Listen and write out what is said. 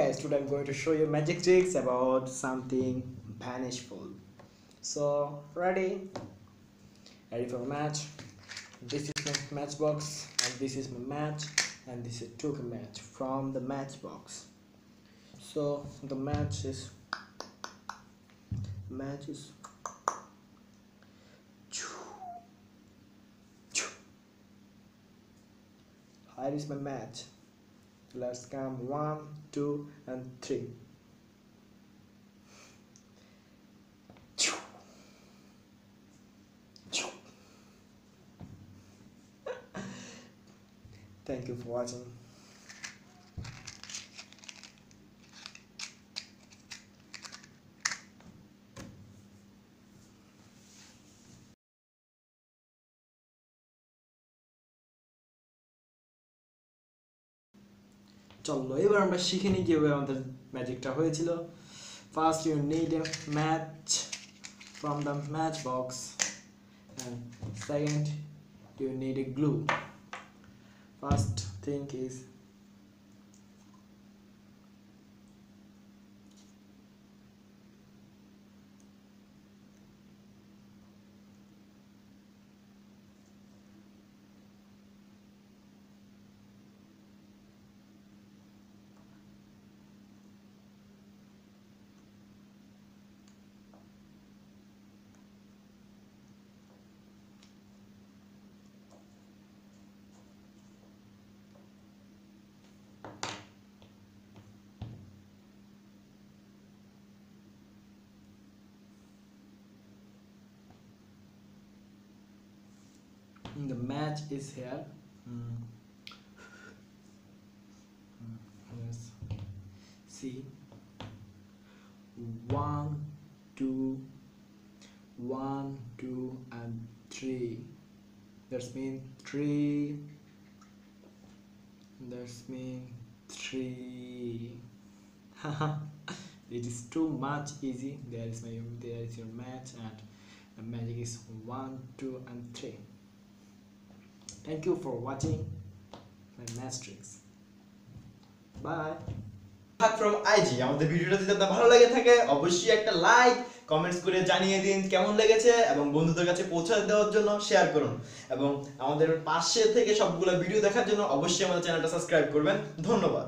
guys, today I'm going to show you magic tricks about something vanishful. So ready for match. This is my matchbox and this is my match and this is took a match from the matchbox. So the match is here is my match. Let's count 1, 2 and 3. Thank you for watching. চলো এবার আমরা শিখে নিই কিভাবে আমাদের ম্যাজিকটা হয়েছিল। First you need a match from the matchbox and second you need a glue. First thing is the match is here. Yes. See, 1 2 1 2 and 3. That's mean 3. That's mean 3. It is too much easy. There is your match and the magic is 1 2 and 3. Thank you for watching my match tricks. Bye. From IG আমাদের ভিডিওটা যদি আপনাদের ভালো লাগে থাকে অবশ্যই একটা like comments করে জানিয়ে দিন কেমন লেগেছে এবং বন্ধুদের কাছে পৌঁছে দেওয়ার জন্য শেয়ার করুন এবং আমাদের পাশে থেকে সবগুলো ভিডিও দেখার জন্য অবশ্যই আমাদের চ্যানেলটা সাবস্ক্রাইব করবেন। ধন্যবাদ।